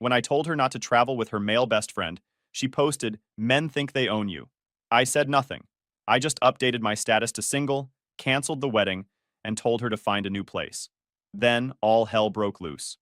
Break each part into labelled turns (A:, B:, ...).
A: When I told her not to travel with her male best friend, she posted, "Men think they own you." I said nothing. I just updated my status to single, canceled the wedding, and told her to find a new place. Then all hell broke loose.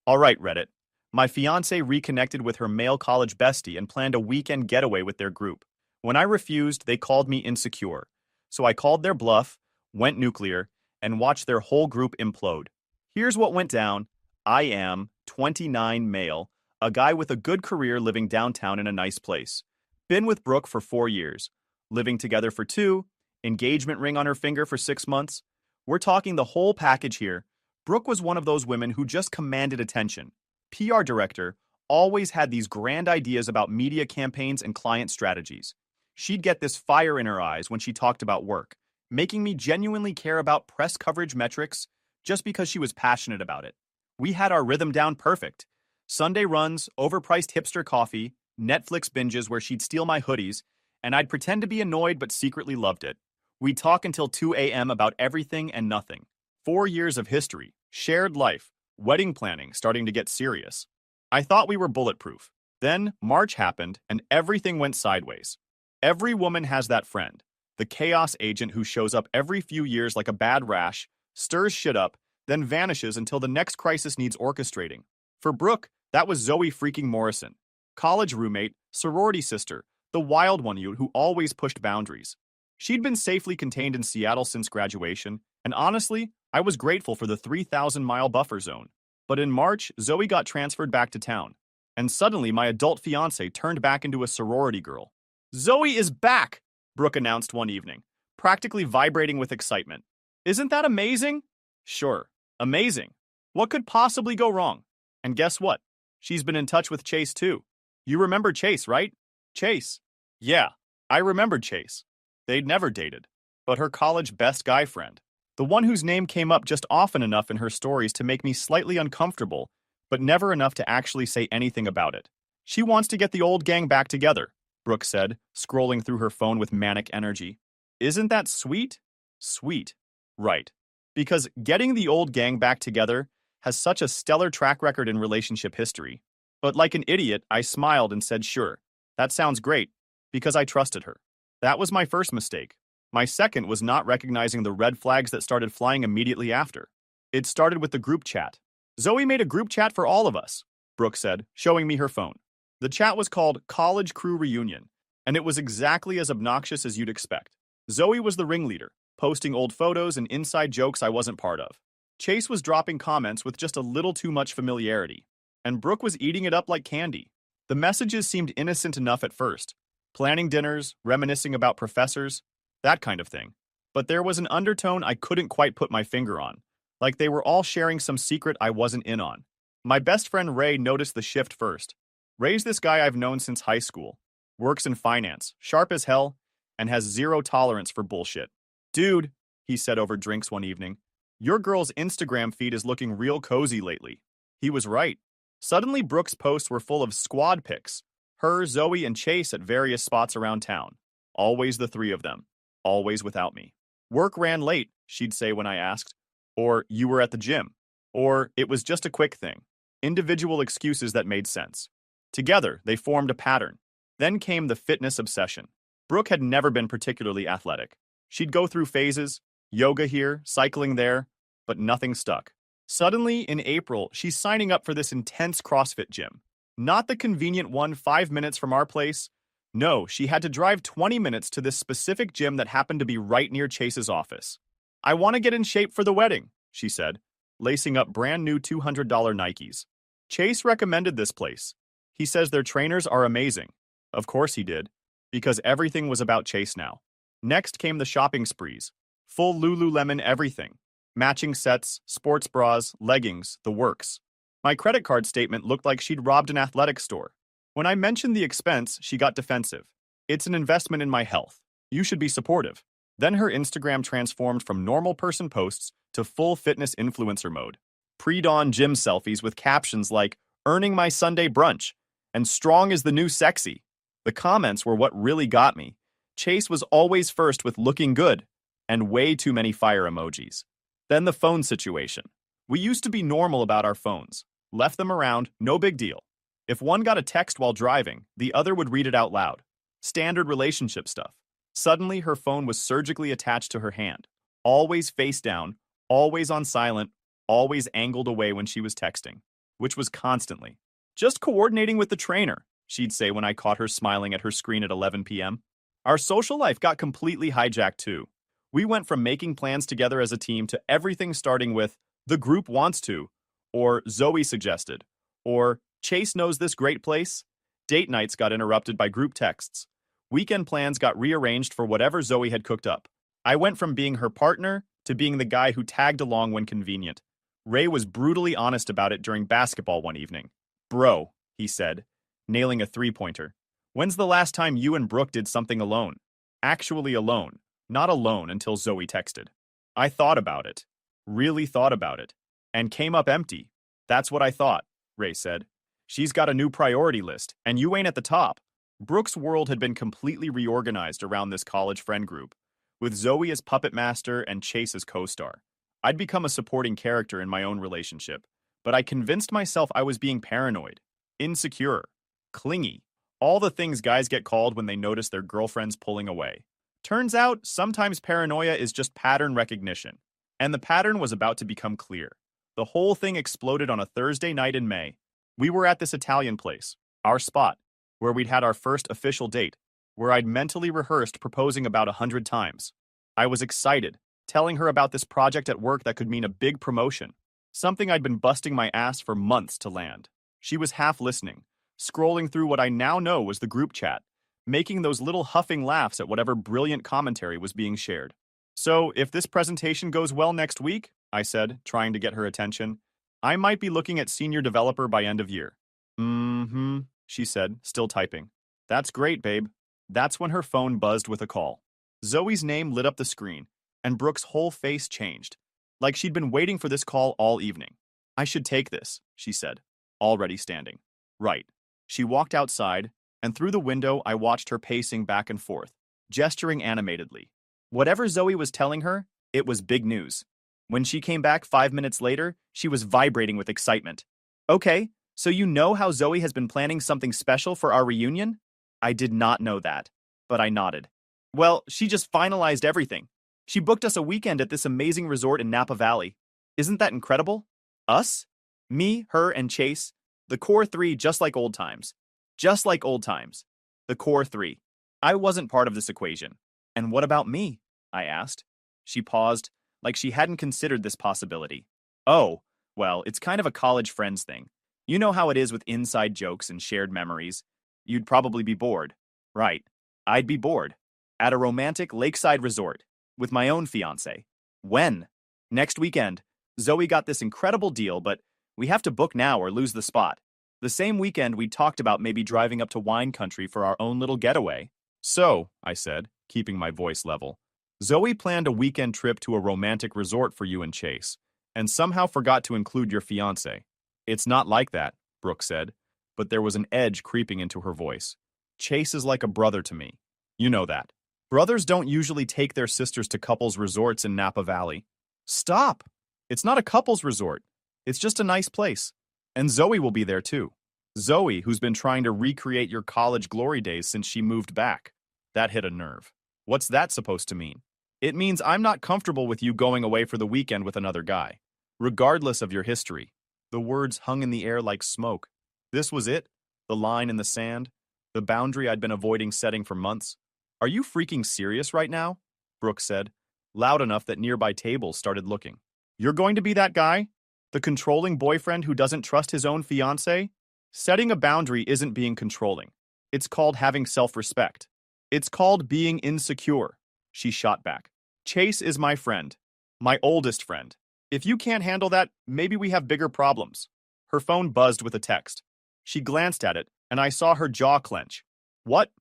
A: All right, Reddit. My fiance reconnected with her male college bestie and planned a weekend getaway with their group. When I refused, they called me insecure. So I called their bluff, went nuclear, and watched their whole group implode. Here's what went down. I am 29 male, a guy with a good career living downtown in a nice place. Been with Brooke for 4 years, living together for 2, engagement ring on her finger for 6 months. We're talking the whole package here. Brooke was one of those women who just commanded attention. PR director, always had these grand ideas about media campaigns and client strategies. She'd get this fire in her eyes when she talked about work, making me genuinely care about press coverage metrics just because she was passionate about it. We had our rhythm down perfect. Sunday runs, overpriced hipster coffee, Netflix binges where she'd steal my hoodies, and I'd pretend to be annoyed but secretly loved it. We'd talk until 2 a.m. about everything and nothing. 4 years of history, shared life, wedding planning starting to get serious. I thought we were bulletproof. Then March happened and everything went sideways. Every woman has that friend, the chaos agent who shows up every few years like a bad rash, stirs shit up, then vanishes until the next crisis needs orchestrating. For Brooke, that was Zoe freaking Morrison. College roommate, sorority sister, the wild one who always pushed boundaries. She'd been safely contained in Seattle since graduation, and honestly, I was grateful for the 3,000-mile buffer zone. But in March, Zoe got transferred back to town, and suddenly my adult fiancé turned back into a sorority girl. "Zoe is back!" Brooke announced one evening, practically vibrating with excitement. "Isn't that amazing?" Sure, amazing. What could possibly go wrong? And guess what? She's been in touch with Chase too. You remember Chase, right? Chase. Yeah, I remembered Chase. They'd never dated, but her college best guy friend. The one whose name came up just often enough in her stories to make me slightly uncomfortable, but never enough to actually say anything about it. She wants to get the old gang back together, Brooke said, scrolling through her phone with manic energy. Isn't that sweet? Sweet. Right. Because getting the old gang back together has such a stellar track record in relationship history. But like an idiot, I smiled and said, sure, that sounds great, because I trusted her. That was my first mistake. My second was not recognizing the red flags that started flying immediately after. It started with the group chat. Zoe made a group chat for all of us, Brooke said, showing me her phone. The chat was called College Crew Reunion, and it was exactly as obnoxious as you'd expect. Zoe was the ringleader, posting old photos and inside jokes I wasn't part of. Chase was dropping comments with just a little too much familiarity, and Brooke was eating it up like candy. The messages seemed innocent enough at first, planning dinners, reminiscing about professors, that kind of thing. But there was an undertone I couldn't quite put my finger on, like they were all sharing some secret I wasn't in on. My best friend Ray noticed the shift first. Ray's this guy I've known since high school, works in finance, sharp as hell, and has zero tolerance for bullshit. Dude, he said over drinks one evening, your girl's Instagram feed is looking real cozy lately. He was right. Suddenly Brooke's posts were full of squad pics, her, Zoe, and Chase at various spots around town. Always the three of them. Always without me. Work ran late, she'd say when I asked. Or you were at the gym. Or it was just a quick thing. Individual excuses that made sense. Together, they formed a pattern. Then came the fitness obsession. Brooke had never been particularly athletic. She'd go through phases, yoga here, cycling there, but nothing stuck. Suddenly, in April, she's signing up for this intense CrossFit gym. Not the convenient one 5 minutes from our place. No, she had to drive 20 minutes to this specific gym that happened to be right near Chase's office. I want to get in shape for the wedding, she said, lacing up brand new $200 Nikes. Chase recommended this place. He says their trainers are amazing. Of course he did, because everything was about Chase now. Next came the shopping sprees. Full Lululemon everything. Matching sets, sports bras, leggings, the works. My credit card statement looked like she'd robbed an athletic store. When I mentioned the expense, she got defensive. It's an investment in my health. You should be supportive. Then her Instagram transformed from normal person posts to full fitness influencer mode. Pre-dawn gym selfies with captions like, earning my Sunday brunch, and strong is the new sexy. The comments were what really got me. Chase was always first with looking good, and way too many fire emojis. Then the phone situation. We used to be normal about our phones. Left them around, no big deal. If one got a text while driving, the other would read it out loud. Standard relationship stuff. Suddenly, her phone was surgically attached to her hand. Always face down, always on silent, always angled away when she was texting, which was constantly. Just coordinating with the trainer, she'd say when I caught her smiling at her screen at 11 p.m. Our social life got completely hijacked too. We went from making plans together as a team to everything starting with, the group wants to, or Zoe suggested, or Chase knows this great place. Date nights got interrupted by group texts. Weekend plans got rearranged for whatever Zoe had cooked up. I went from being her partner to being the guy who tagged along when convenient. Ray was brutally honest about it during basketball one evening. Bro, he said, nailing a three-pointer. When's the last time you and Brooke did something alone? Actually alone, not alone until Zoe texted. I thought about it, really thought about it, and came up empty. That's what I thought, Ray said. She's got a new priority list, and you ain't at the top. Brooke's world had been completely reorganized around this college friend group, with Zoe as puppet master and Chase as co-star. I'd become a supporting character in my own relationship, but I convinced myself I was being paranoid, insecure, clingy, all the things guys get called when they notice their girlfriend's pulling away. Turns out, sometimes paranoia is just pattern recognition, and the pattern was about to become clear. The whole thing exploded on a Thursday night in May. We were at this Italian place, our spot, where we'd had our first official date, where I'd mentally rehearsed proposing about 100 times. I was excited, telling her about this project at work that could mean a big promotion, something I'd been busting my ass for months to land. She was half listening, scrolling through what I now know was the group chat, making those little huffing laughs at whatever brilliant commentary was being shared. So, if this presentation goes well next week, I said, trying to get her attention, I might be looking at senior developer by end of year. Mm-hmm, she said, still typing. That's great, babe. That's when her phone buzzed with a call. Zoe's name lit up the screen, and Brooke's whole face changed, like she'd been waiting for this call all evening. I should take this, she said, already standing. Right. She walked outside, and through the window I watched her pacing back and forth, gesturing animatedly. Whatever Zoe was telling her, it was big news. When she came back 5 minutes later, she was vibrating with excitement. Okay, so you know how Zoe has been planning something special for our reunion? I did not know that, but I nodded. Well, she just finalized everything. She booked us a weekend at this amazing resort in Napa Valley. Isn't that incredible? Us? Me, her, and Chase. The core three, just like old times. Just like old times. The core three. I wasn't part of this equation. And what about me? I asked. She paused, like she hadn't considered this possibility. Oh, well, it's kind of a college friends thing. You know how it is with inside jokes and shared memories. You'd probably be bored. Right. I'd be bored. At a romantic lakeside resort. With my own fiancé. When? Next weekend. Zoe got this incredible deal, but we have to book now or lose the spot. The same weekend we talked about maybe driving up to wine country for our own little getaway. So, I said, keeping my voice level, Zoe planned a weekend trip to a romantic resort for you and Chase, and somehow forgot to include your fiancé. It's not like that, Brooke said, but there was an edge creeping into her voice. Chase is like a brother to me. You know that. Brothers don't usually take their sisters to couples resorts in Napa Valley. Stop! It's not a couples resort. It's just a nice place. And Zoe will be there too. Zoe, who's been trying to recreate your college glory days since she moved back. That hit a nerve. What's that supposed to mean? It means I'm not comfortable with you going away for the weekend with another guy, regardless of your history. The words hung in the air like smoke. This was it? The line in the sand? The boundary I'd been avoiding setting for months? Are you freaking serious right now? Brooke said, loud enough that nearby tables started looking. You're going to be that guy? The controlling boyfriend who doesn't trust his own fiancé? Setting a boundary isn't being controlling. It's called having self-respect. It's called being insecure, she shot back. Chase is my friend. My oldest friend. If you can't handle that, maybe we have bigger problems. Her phone buzzed with a text. She glanced at it, and I saw her jaw clench. What?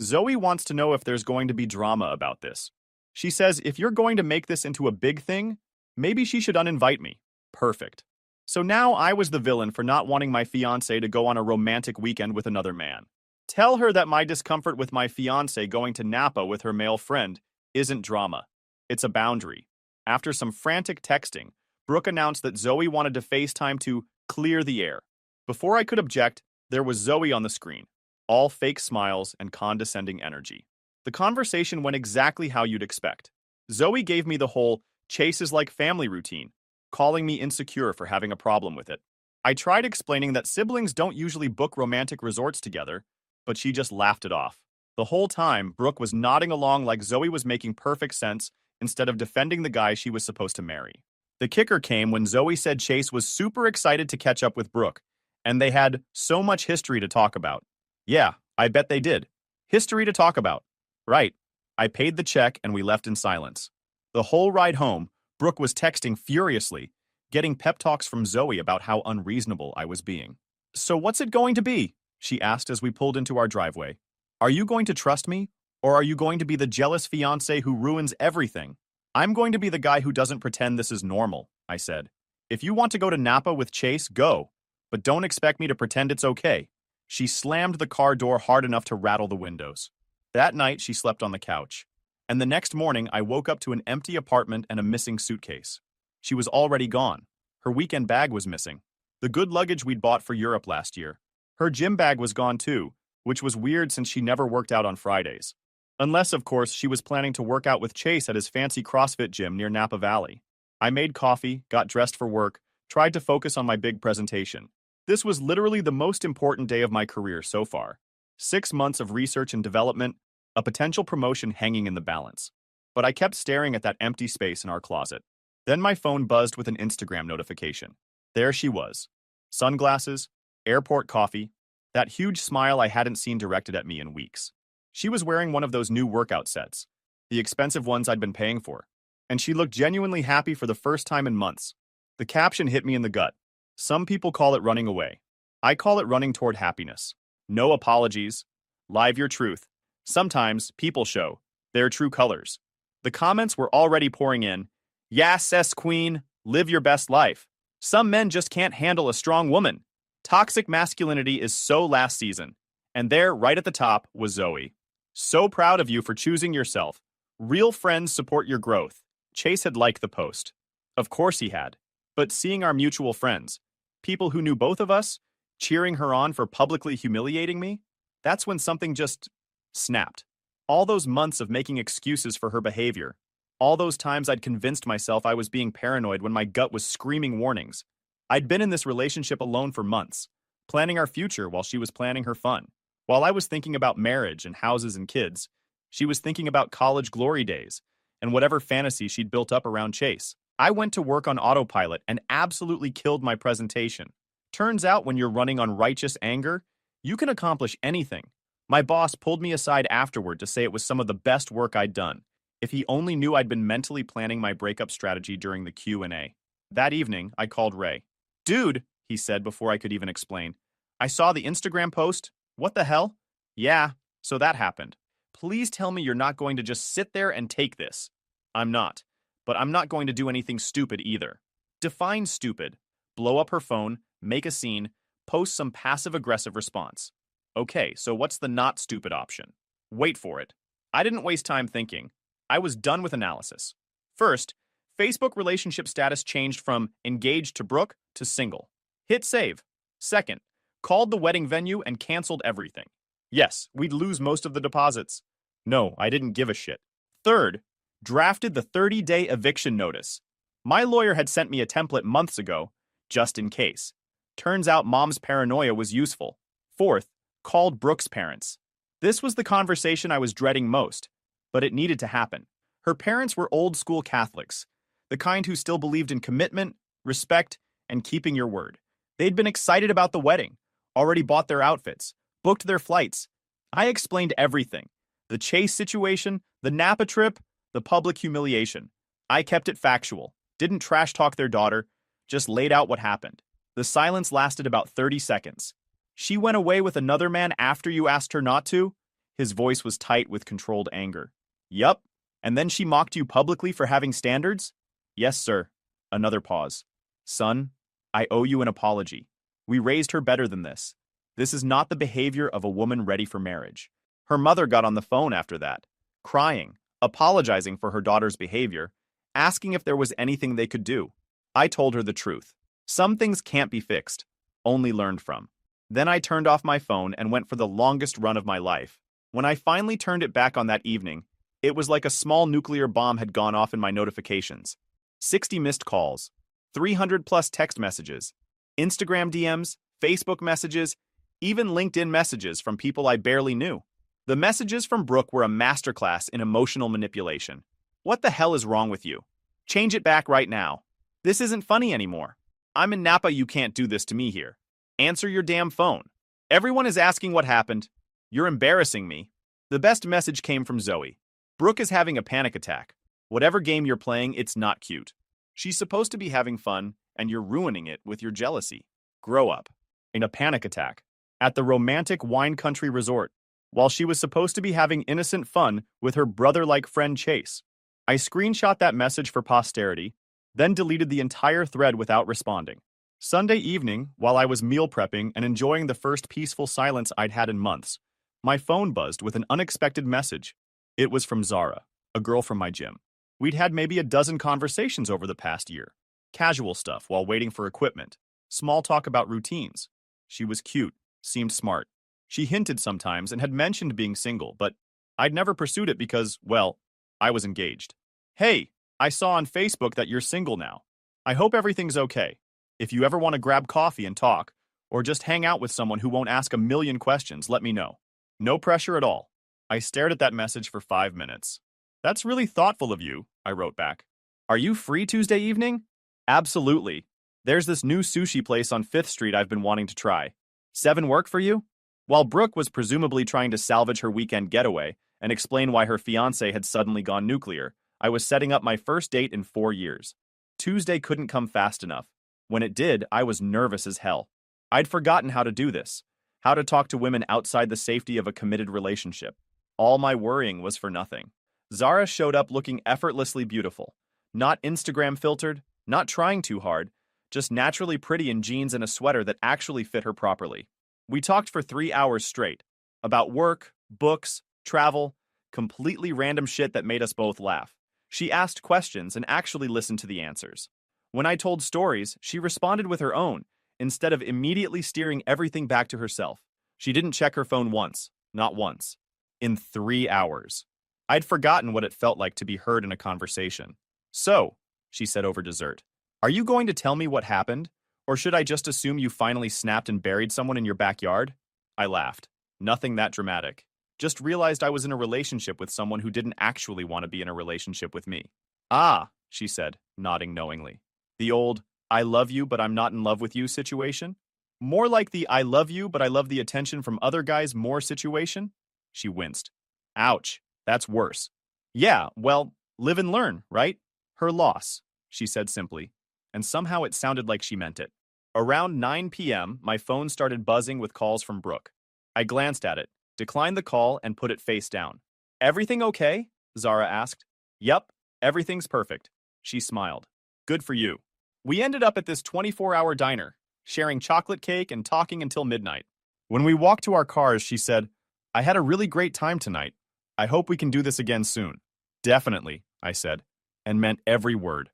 A: Zoe wants to know if there's going to be drama about this. She says if you're going to make this into a big thing, maybe she should uninvite me. Perfect. So now I was the villain for not wanting my fiancé to go on a romantic weekend with another man. Tell her that my discomfort with my fiancé going to Napa with her male friend isn't drama. It's a boundary. After some frantic texting, Brooke announced that Zoe wanted to FaceTime to clear the air. Before I could object, There was Zoe on the screen, all fake smiles and condescending energy. The conversation went exactly how you'd expect. Zoe gave me the whole Chase is like family routine, calling me insecure for having a problem with it. I tried explaining that siblings don't usually book romantic resorts together, but she just laughed it off. The whole time, Brooke was nodding along like Zoe was making perfect sense instead of defending the guy she was supposed to marry. The kicker came when Zoe said Chase was super excited to catch up with Brooke, and they had so much history to talk about. Yeah, I bet they did. History to talk about. Right. I paid the check and we left in silence. The whole ride home, Brooke was texting furiously, getting pep talks from Zoe about how unreasonable I was being. So what's it going to be? She asked as we pulled into our driveway. Are you going to trust me? Or are you going to be the jealous fiancé who ruins everything? I'm going to be the guy who doesn't pretend this is normal, I said. If you want to go to Napa with Chase, go. But don't expect me to pretend it's okay. She slammed the car door hard enough to rattle the windows. That night, she slept on the couch. And the next morning, I woke up to an empty apartment and a missing suitcase. She was already gone. Her weekend bag was missing. The good luggage we'd bought for Europe last year. Her gym bag was gone too, which was weird since she never worked out on Fridays. Unless, of course, she was planning to work out with Chase at his fancy CrossFit gym near Napa Valley. I made coffee, got dressed for work, tried to focus on my big presentation. This was literally the most important day of my career so far. 6 months of research and development, a potential promotion hanging in the balance. But I kept staring at that empty space in our closet. Then my phone buzzed with an Instagram notification. There she was. Sunglasses, airport coffee, that huge smile I hadn't seen directed at me in weeks. She was wearing one of those new workout sets, the expensive ones I'd been paying for, and she looked genuinely happy for the first time in months. The caption hit me in the gut. Some people call it running away. I call it running toward happiness. No apologies. Live your truth. Sometimes people show their true colors. The comments were already pouring in. Yes, S queen, live your best life. Some men just can't handle a strong woman. Toxic masculinity is so last season. And there, right at the top, was Zoe. So proud of you for choosing yourself. Real friends support your growth. Chase had liked the post. Of course he had. But seeing our mutual friends, people who knew both of us, cheering her on for publicly humiliating me, that's when something just snapped. All those months of making excuses for her behavior, all those times I'd convinced myself I was being paranoid when my gut was screaming warnings. I'd been in this relationship alone for months, planning our future while she was planning her fun. While I was thinking about marriage and houses and kids, she was thinking about college glory days and whatever fantasy she'd built up around Chase. I went to work on autopilot and absolutely killed my presentation. Turns out when you're running on righteous anger, you can accomplish anything. My boss pulled me aside afterward to say it was some of the best work I'd done. If he only knew I'd been mentally planning my breakup strategy during the Q&A. That evening, I called Ray. Dude, he said before I could even explain. I saw the Instagram post. What the hell? Yeah, so that happened. Please tell me you're not going to just sit there and take this. I'm not. But I'm not going to do anything stupid either. Define stupid. Blow up her phone, make a scene, post some passive-aggressive response. Okay, so what's the not stupid option? Wait for it. I didn't waste time thinking. I was done with analysis. First, Facebook relationship status changed from engaged to Brooke to single. Hit save. Second, called the wedding venue and canceled everything. Yes, we'd lose most of the deposits. No, I didn't give a shit. Third, drafted the 30-day eviction notice. My lawyer had sent me a template months ago, just in case. Turns out mom's paranoia was useful. Fourth, called Brooke's parents. This was the conversation I was dreading most, but it needed to happen. Her parents were old-school Catholics, the kind who still believed in commitment, respect, and keeping your word. They'd been excited about the wedding, already bought their outfits, booked their flights. I explained everything. The Chase situation, the Napa trip, the public humiliation. I kept it factual, didn't trash talk their daughter, just laid out what happened. The silence lasted about 30 seconds. She went away with another man after you asked her not to? His voice was tight with controlled anger. Yup. And then she mocked you publicly for having standards? Yes, sir. Another pause. Son, I owe you an apology. We raised her better than this. This is not the behavior of a woman ready for marriage. Her mother got on the phone after that, crying, apologizing for her daughter's behavior, asking if there was anything they could do. I told her the truth. Some things can't be fixed, only learned from. Then I turned off my phone and went for the longest run of my life. When I finally turned it back on that evening, it was like a small nuclear bomb had gone off in my notifications. 60 missed calls, 300 plus text messages, Instagram DMs, Facebook messages, even LinkedIn messages from people I barely knew. The messages from Brooke were a masterclass in emotional manipulation. What the hell is wrong with you? Change it back right now. This isn't funny anymore. I'm in Napa, you can't do this to me here. Answer your damn phone. Everyone is asking what happened. You're embarrassing me. The best message came from Zoe. Brooke is having a panic attack. Whatever game you're playing, it's not cute. She's supposed to be having fun, and you're ruining it with your jealousy. Grow up. In a panic attack. At the romantic wine country resort. While she was supposed to be having innocent fun with her brother-like friend Chase. I screenshot that message for posterity, then deleted the entire thread without responding. Sunday evening, while I was meal prepping and enjoying the first peaceful silence I'd had in months, my phone buzzed with an unexpected message. It was from Zara, a girl from my gym. We'd had maybe a dozen conversations over the past year. Casual stuff while waiting for equipment. Small talk about routines. She was cute, seemed smart. She hinted sometimes and had mentioned being single, but I'd never pursued it because, well, I was engaged. Hey, I saw on Facebook that you're single now. I hope everything's okay. If you ever want to grab coffee and talk, or just hang out with someone who won't ask a million questions, let me know. No pressure at all. I stared at that message for 5 minutes. That's really thoughtful of you, I wrote back. Are you free Tuesday evening? Absolutely. There's this new sushi place on 5th Street I've been wanting to try. 7 work for you? While Brooke was presumably trying to salvage her weekend getaway and explain why her fiancé had suddenly gone nuclear, I was setting up my first date in 4 years. Tuesday couldn't come fast enough. When it did, I was nervous as hell. I'd forgotten how to do this, how to talk to women outside the safety of a committed relationship. All my worrying was for nothing. Zara showed up looking effortlessly beautiful. Not Instagram filtered, not trying too hard, just naturally pretty in jeans and a sweater that actually fit her properly. We talked for 3 hours straight, about work, books, travel, completely random shit that made us both laugh. She asked questions and actually listened to the answers. When I told stories, she responded with her own, instead of immediately steering everything back to herself. She didn't check her phone once, not once. In 3 hours. I'd forgotten what it felt like to be heard in a conversation. So, she said over dessert, are you going to tell me what happened? Or should I just assume you finally snapped and buried someone in your backyard? I laughed. Nothing that dramatic. Just realized I was in a relationship with someone who didn't actually want to be in a relationship with me. Ah, she said, nodding knowingly. The old, I love you but I'm not in love with you situation? More like the I love you but I love the attention from other guys more situation? She winced. Ouch, that's worse. Yeah, well, live and learn, right? Her loss, she said simply, and somehow it sounded like she meant it. Around 9 p.m., my phone started buzzing with calls from Brooke. I glanced at it, declined the call, and put it face down. Everything okay? Zara asked. Yup, everything's perfect. She smiled. Good for you. We ended up at this 24-hour diner, sharing chocolate cake and talking until midnight. When we walked to our cars, she said, I had a really great time tonight. I hope we can do this again soon. Definitely, I said, and meant every word.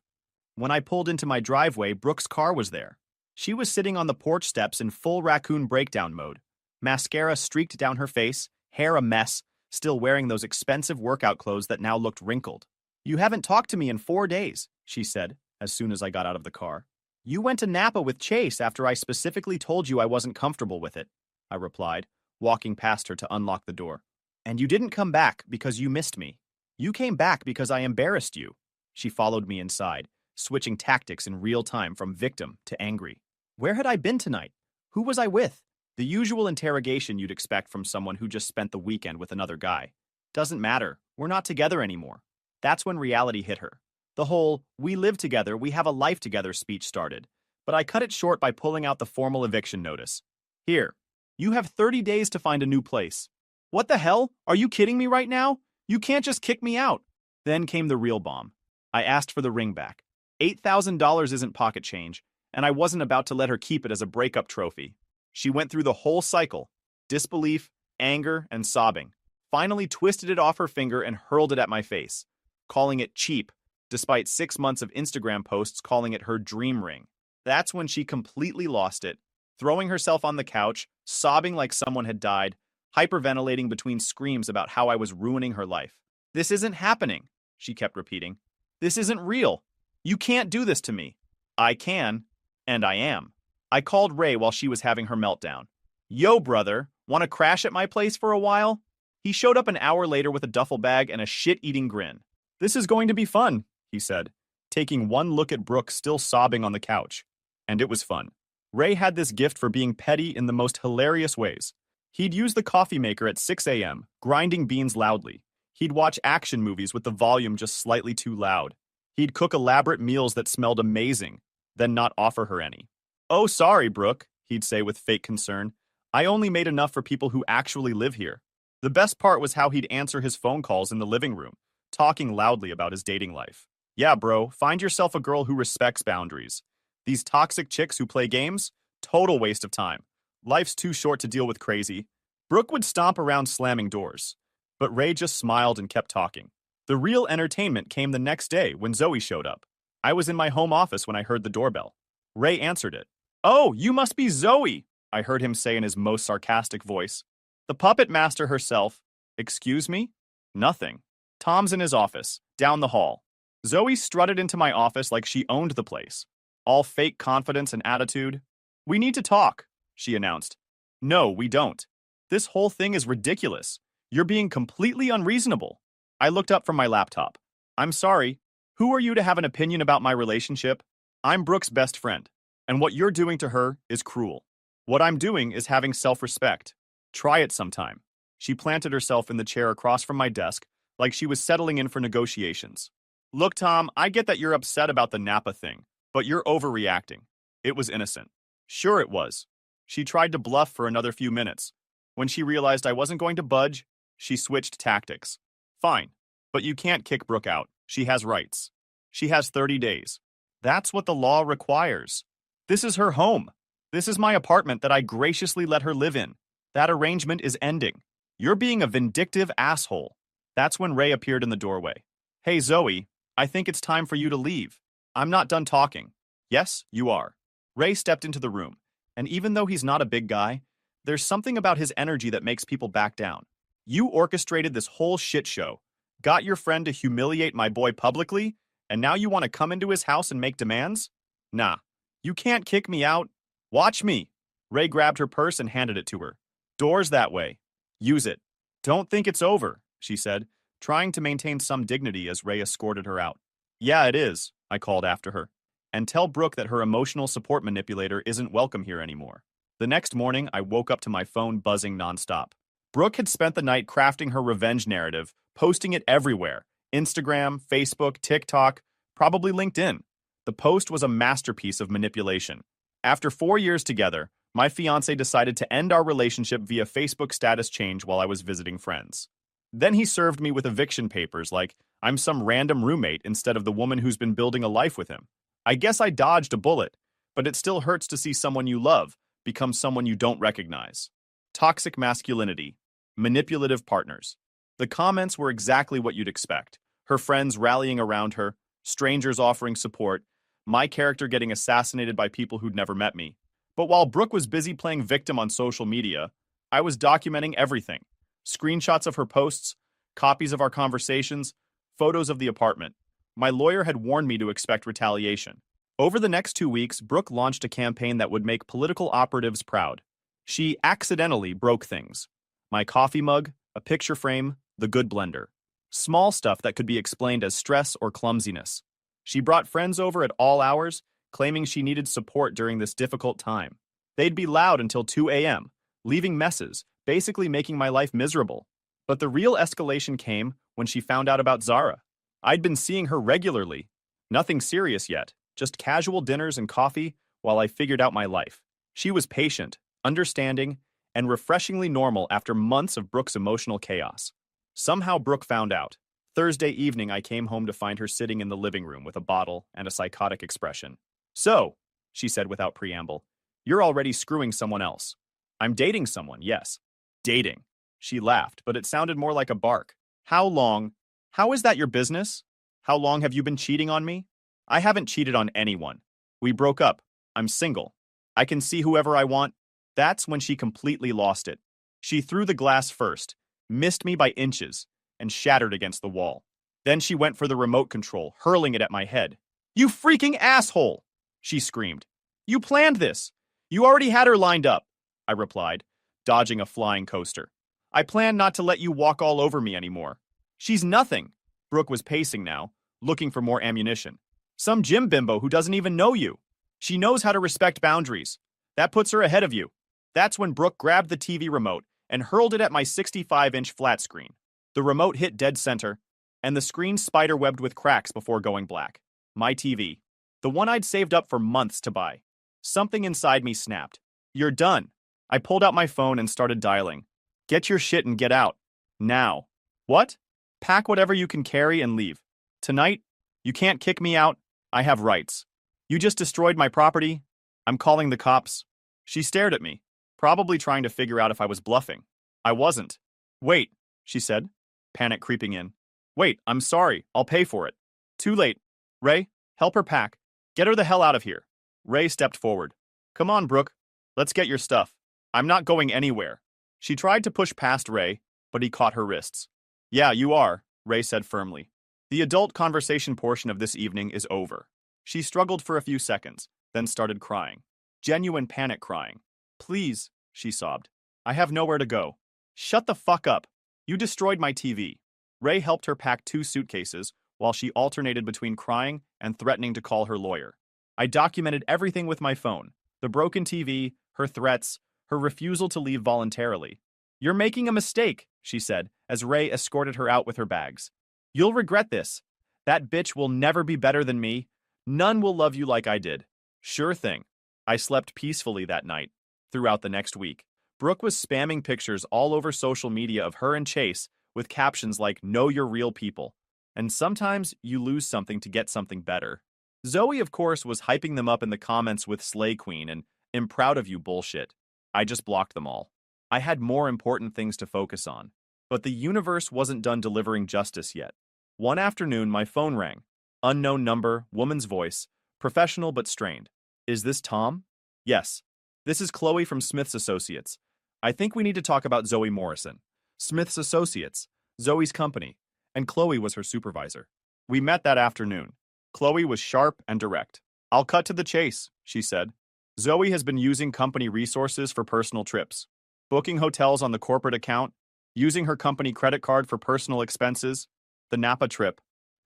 A: When I pulled into my driveway, Brooke's car was there. She was sitting on the porch steps in full raccoon breakdown mode. Mascara streaked down her face, hair a mess, still wearing those expensive workout clothes that now looked wrinkled. You haven't talked to me in 4 days, she said, as soon as I got out of the car. You went to Napa with Chase after I specifically told you I wasn't comfortable with it, I replied, walking past her to unlock the door. And you didn't come back because you missed me. You came back because I embarrassed you. She followed me inside, switching tactics in real time from victim to angry. Where had I been tonight? Who was I with? The usual interrogation you'd expect from someone who just spent the weekend with another guy. Doesn't matter. We're not together anymore. That's when reality hit her. The whole, we live together, we have a life together speech started, but I cut it short by pulling out the formal eviction notice. Here, you have 30 days to find a new place. What the hell? Are you kidding me right now? You can't just kick me out. Then came the real bomb. I asked for the ring back. $8,000 isn't pocket change, and I wasn't about to let her keep it as a breakup trophy. She went through the whole cycle, disbelief, anger, and sobbing, finally twisted it off her finger and hurled it at my face, calling it cheap, despite 6 months of Instagram posts calling it her dream ring. That's when she completely lost it, throwing herself on the couch, sobbing like someone had died, hyperventilating between screams about how I was ruining her life. "This isn't happening," she kept repeating. "This isn't real. You can't do this to me." "I can, and I am." I called Ray while she was having her meltdown. "Yo, brother, want to crash at my place for a while?" He showed up an hour later with a duffel bag and a shit-eating grin. "This is going to be fun," he said, taking one look at Brooke still sobbing on the couch. And it was fun. Ray had this gift for being petty in the most hilarious ways. He'd use the coffee maker at 6 a.m., grinding beans loudly. He'd watch action movies with the volume just slightly too loud. He'd cook elaborate meals that smelled amazing, then not offer her any. "Oh, sorry, Brooke," he'd say with fake concern. "I only made enough for people who actually live here." The best part was how he'd answer his phone calls in the living room, talking loudly about his dating life. "Yeah, bro, find yourself a girl who respects boundaries. These toxic chicks who play games? Total waste of time. Life's too short to deal with crazy." Brooke would stomp around slamming doors, but Ray just smiled and kept talking. The real entertainment came the next day when Zoe showed up. I was in my home office when I heard the doorbell. Ray answered it. "Oh, you must be Zoe," I heard him say in his most sarcastic voice. "The puppet master herself." "Excuse me?" "Nothing." "Tom's in his office, down the hall." Zoe strutted into my office like she owned the place. All fake confidence and attitude. "We need to talk," she announced. "No, we don't. This whole thing is ridiculous. You're being completely unreasonable." I looked up from my laptop. "I'm sorry. Who are you to have an opinion about my relationship? I'm Brooke's best friend, and what you're doing to her is cruel. What I'm doing is having self-respect. Try it sometime." She planted herself in the chair across from my desk, like she was settling in for negotiations. "Look, Tom, I get that you're upset about the Napa thing, but you're overreacting. It was innocent." "Sure it was." She tried to bluff for another few minutes. When she realized I wasn't going to budge, she switched tactics. "Fine, but you can't kick Brooke out. She has rights. She has 30 days. That's what the law requires. This is her home. This is my apartment that I graciously let her live in. That arrangement is ending. You're being a vindictive asshole." That's when Ray appeared in the doorway. "Hey, Zoe, I think it's time for you to leave." "I'm not done talking." "Yes, you are." Ray stepped into the room, and even though he's not a big guy, there's something about his energy that makes people back down. "You orchestrated this whole shit show, got your friend to humiliate my boy publicly, and now you want to come into his house and make demands? Nah, you can't kick me out. Watch me." Ray grabbed her purse and handed it to her. "Door's that way. Use it." "Don't think it's over," she said, trying to maintain some dignity as Ray escorted her out. "Yeah, it is," I called after her. "And tell Brooke that her emotional support manipulator isn't welcome here anymore." The next morning, I woke up to my phone buzzing nonstop. Brooke had spent the night crafting her revenge narrative, posting it everywhere. Instagram, Facebook, TikTok, probably LinkedIn. The post was a masterpiece of manipulation. After 4 years together, my fiancé decided to end our relationship via Facebook status change while I was visiting friends. Then he served me with eviction papers like I'm some random roommate instead of the woman who's been building a life with him. I guess I dodged a bullet, but it still hurts to see someone you love become someone you don't recognize. Toxic masculinity. Manipulative partners. The comments were exactly what you'd expect. Her friends rallying around her, strangers offering support, my character getting assassinated by people who'd never met me. But while Brooke was busy playing victim on social media, I was documenting everything. Screenshots of her posts, copies of our conversations, photos of the apartment. My lawyer had warned me to expect retaliation. Over the next 2 weeks, Brooke launched a campaign that would make political operatives proud. She accidentally broke things. My coffee mug, a picture frame, the good blender. Small stuff that could be explained as stress or clumsiness. She brought friends over at all hours, claiming she needed support during this difficult time. They'd be loud until 2 a.m., leaving messes, basically making my life miserable. But the real escalation came when she found out about Zara. I'd been seeing her regularly. Nothing serious yet, just casual dinners and coffee while I figured out my life. She was patient, understanding, and refreshingly normal after months of Brooke's emotional chaos. Somehow Brooke found out. Thursday evening, I came home to find her sitting in the living room with a bottle and a psychotic expression. "So," she said without preamble, "you're already screwing someone else." "I'm dating someone, yes." "Dating." She laughed, but it sounded more like a bark. "How long? How is that your business? How long have you been cheating on me?" "I haven't cheated on anyone. We broke up. I'm single. I can see whoever I want. That's when she completely lost it. She threw the glass first, missed me by inches, and shattered against the wall. Then she went for the remote control, hurling it at my head. "You freaking asshole!" she screamed. "You planned this! You already had her lined up," I replied, dodging a flying coaster. "I planned not to let you walk all over me anymore." "She's nothing." Brooke was pacing now, looking for more ammunition. "Some gym bimbo who doesn't even know you. She knows how to respect boundaries. That puts her ahead of you." That's when Brooke grabbed the TV remote and hurled it at my 65-inch flat screen. The remote hit dead center, and the screen spiderwebbed with cracks before going black. My TV. The one I'd saved up for months to buy. Something inside me snapped. "You're done." I pulled out my phone and started dialing. "Get your shit and get out. Now." "What?" "Pack whatever you can carry and leave. Tonight? You can't kick me out. I have rights. You just destroyed my property. I'm calling the cops." She stared at me, probably trying to figure out if I was bluffing. I wasn't. "Wait," she said, panic creeping in. "Wait, I'm sorry. I'll pay for it." "Too late. Ray, help her pack. Get her the hell out of here." Ray stepped forward. "Come on, Brooke. Let's get your stuff." "I'm not going anywhere." She tried to push past Ray, but he caught her wrists. "Yeah, you are," Ray said firmly. "The adult conversation portion of this evening is over." She struggled for a few seconds, then started crying. Genuine panic crying. "Please," she sobbed. "I have nowhere to go." "Shut the fuck up. You destroyed my TV." Ray helped her pack 2 suitcases while she alternated between crying and threatening to call her lawyer. I documented everything with my phone. The broken TV, her threats, her refusal to leave voluntarily. "You're making a mistake," she said, as Ray escorted her out with her bags. "You'll regret this. That bitch will never be better than me. None will love you like I did." Sure thing. I slept peacefully that night. Throughout the next week, Brooke was spamming pictures all over social media of her and Chase with captions like, "Know your real people." And sometimes you lose something to get something better. Zoe, of course, was hyping them up in the comments with Slay Queen and "I'm proud of you" bullshit. I just blocked them all. I had more important things to focus on. But the universe wasn't done delivering justice yet. One afternoon, my phone rang. Unknown number, woman's voice, professional but strained. "Is this Tom?" "Yes. This is Chloe from Smith's Associates. I think we need to talk about Zoe Morrison." Smith's Associates, Zoe's company, and Chloe was her supervisor. We met that afternoon. Chloe was sharp and direct. "I'll cut to the chase," she said. "Zoe has been using company resources for personal trips, booking hotels on the corporate account, using her company credit card for personal expenses, the Napa trip.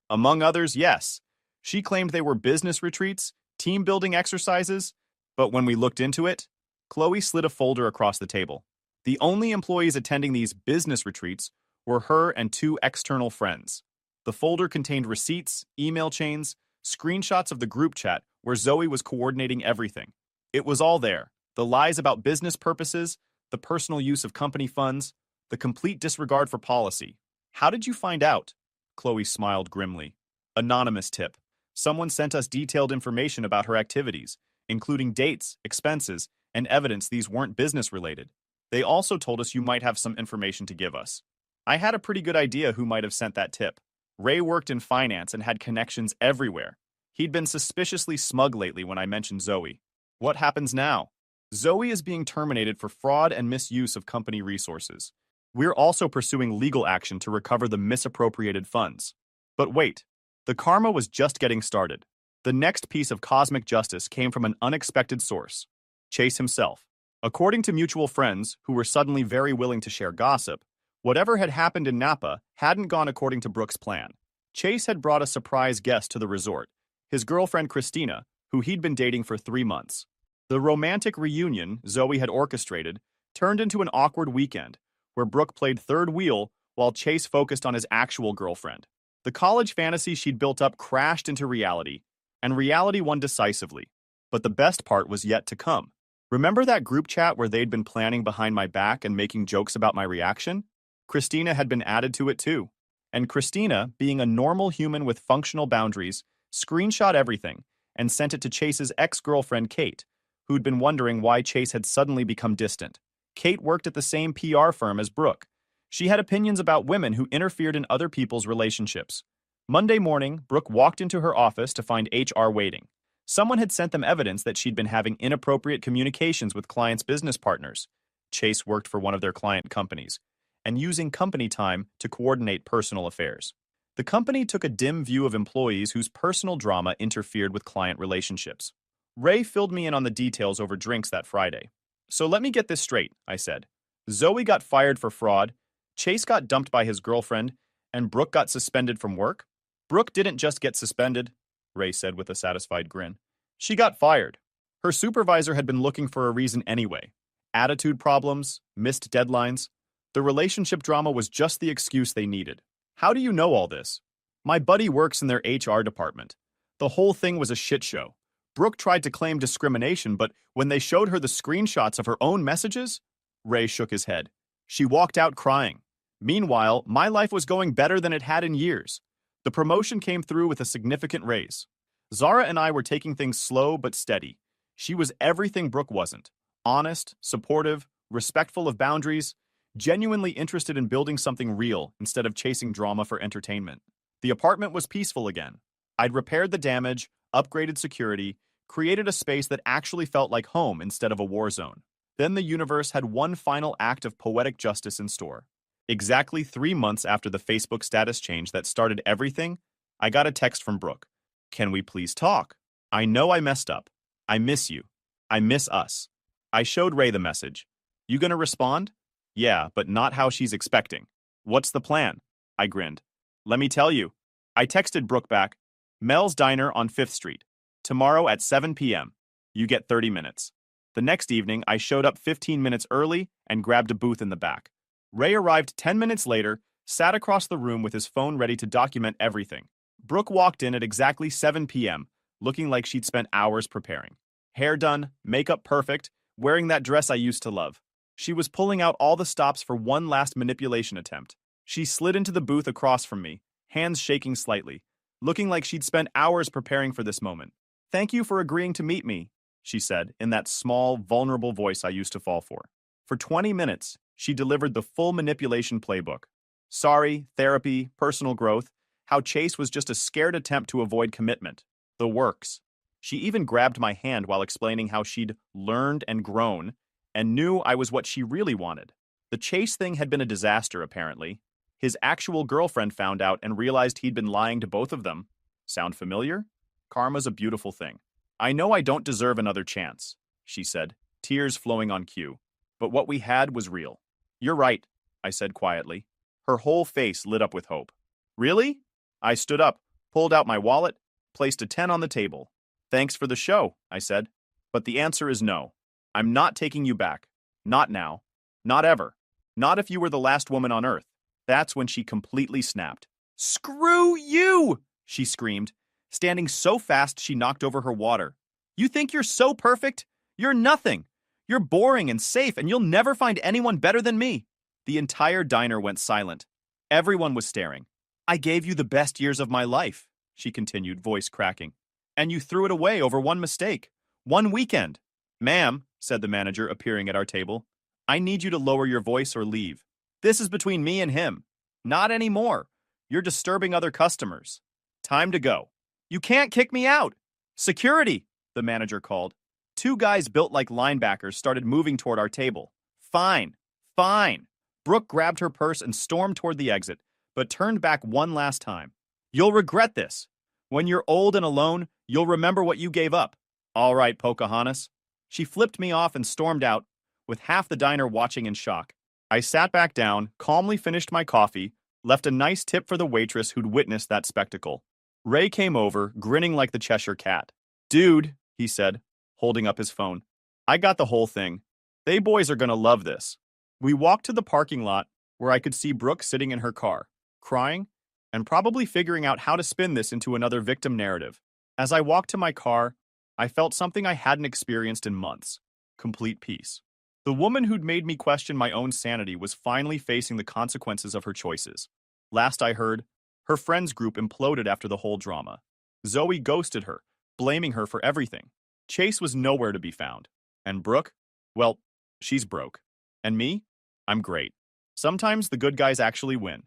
A: Among others, yes. She claimed they were business retreats, team-building exercises, but when we looked into it," Chloe slid a folder across the table. "The only employees attending these business retreats were her and 2 external friends." The folder contained receipts, email chains, screenshots of the group chat where Zoe was coordinating everything. It was all there. The lies about business purposes, the personal use of company funds, the complete disregard for policy. "How did you find out?" Chloe smiled grimly. "Anonymous tip. Someone sent us detailed information about her activities, including dates, expenses, and evidence these weren't business-related. They also told us you might have some information to give us." I had a pretty good idea who might have sent that tip. Ray worked in finance and had connections everywhere. He'd been suspiciously smug lately when I mentioned Zoe. What happens now? Zoe is being terminated for fraud and misuse of company resources. We're also pursuing legal action to recover the misappropriated funds. But wait, the karma was just getting started. The next piece of cosmic justice came from an unexpected source. Chase himself. According to mutual friends, who were suddenly very willing to share gossip, whatever had happened in Napa hadn't gone according to Brooke's plan. Chase had brought a surprise guest to the resort, his girlfriend Christina, who he'd been dating for 3 months. The romantic reunion Zoe had orchestrated turned into an awkward weekend, where Brooke played third wheel while Chase focused on his actual girlfriend. The college fantasy she'd built up crashed into reality, and reality won decisively. But the best part was yet to come. Remember that group chat where they'd been planning behind my back and making jokes about my reaction? Christina had been added to it too. And Christina, being a normal human with functional boundaries, screenshot everything and sent it to Chase's ex-girlfriend Kate, who'd been wondering why Chase had suddenly become distant. Kate worked at the same PR firm as Brooke. She had opinions about women who interfered in other people's relationships. Monday morning, Brooke walked into her office to find HR waiting. Someone had sent them evidence that she'd been having inappropriate communications with clients' business partners. Chase worked for one of their client companies, and using company time to coordinate personal affairs. The company took a dim view of employees whose personal drama interfered with client relationships. Ray filled me in on the details over drinks that Friday. So let me get this straight, I said. Zoe got fired for fraud, Chase got dumped by his girlfriend, and Brooke got suspended from work? Brooke didn't just get suspended, Ray said with a satisfied grin. She got fired. Her supervisor had been looking for a reason anyway. Attitude problems, missed deadlines. The relationship drama was just the excuse they needed. How do you know all this? My buddy works in their HR department. The whole thing was a shit show. Brooke tried to claim discrimination, but when they showed her the screenshots of her own messages, Ray shook his head. She walked out crying. Meanwhile, my life was going better than it had in years. The promotion came through with a significant raise. Zara and I were taking things slow but steady. She was everything Brooke wasn't. Honest, supportive, respectful of boundaries, genuinely interested in building something real instead of chasing drama for entertainment. The apartment was peaceful again. I'd repaired the damage, upgraded security, created a space that actually felt like home instead of a war zone. Then the universe had one final act of poetic justice in store. Exactly 3 months after the Facebook status change that started everything, I got a text from Brooke. Can we please talk? I know I messed up. I miss you. I miss us. I showed Ray the message. You gonna respond? Yeah, but not how she's expecting. What's the plan? I grinned. Let me tell you. I texted Brooke back. Mel's Diner on 5th Street. Tomorrow at 7 p.m. You get 30 minutes. The next evening, I showed up 15 minutes early and grabbed a booth in the back. Ray arrived 10 minutes later, sat across the room with his phone ready to document everything. Brooke walked in at exactly 7 p.m., looking like she'd spent hours preparing. Hair done, makeup perfect, wearing that dress I used to love. She was pulling out all the stops for one last manipulation attempt. She slid into the booth across from me, hands shaking slightly, looking like she'd spent hours preparing for this moment. Thank you for agreeing to meet me, she said in that small, vulnerable voice I used to fall for. For 20 minutes, she delivered the full manipulation playbook. Sorry, therapy, personal growth, how Chase was just a scared attempt to avoid commitment. The works. She even grabbed my hand while explaining how she'd learned and grown and knew I was what she really wanted. The Chase thing had been a disaster, apparently. His actual girlfriend found out and realized he'd been lying to both of them. Sound familiar? Karma's a beautiful thing. I know I don't deserve another chance, she said, tears flowing on cue. But what we had was real. You're right, I said quietly. Her whole face lit up with hope. Really? I stood up, pulled out my wallet, placed a 10 on the table. Thanks for the show, I said. But the answer is no. I'm not taking you back. Not now. Not ever. Not if you were the last woman on Earth. That's when she completely snapped. Screw you! She screamed, standing so fast she knocked over her water. You think you're so perfect? You're nothing. You're boring and safe, and you'll never find anyone better than me. The entire diner went silent. Everyone was staring. I gave you the best years of my life, she continued, voice cracking. And you threw it away over one mistake. One weekend. Ma'am, said the manager, appearing at our table, I need you to lower your voice or leave. This is between me and him. Not anymore. You're disturbing other customers. Time to go. You can't kick me out. Security, the manager called. 2 guys built like linebackers started moving toward our table. Fine. Fine. Brooke grabbed her purse and stormed toward the exit, but turned back one last time. You'll regret this. When you're old and alone, you'll remember what you gave up. All right, Pocahontas. She flipped me off and stormed out, with half the diner watching in shock. I sat back down, calmly finished my coffee, left a nice tip for the waitress who'd witnessed that spectacle. Ray came over, grinning like the Cheshire Cat. Dude, he said, holding up his phone. I got the whole thing. They boys are gonna love this. We walked to the parking lot, where I could see Brooke sitting in her car, crying, and probably figuring out how to spin this into another victim narrative. As I walked to my car, I felt something I hadn't experienced in months. Complete peace. The woman who'd made me question my own sanity was finally facing the consequences of her choices. Last I heard, her friends group imploded after the whole drama. Zoe ghosted her, blaming her for everything. Chase was nowhere to be found. And Brooke? Well, she's broke. And me? I'm great. Sometimes the good guys actually win.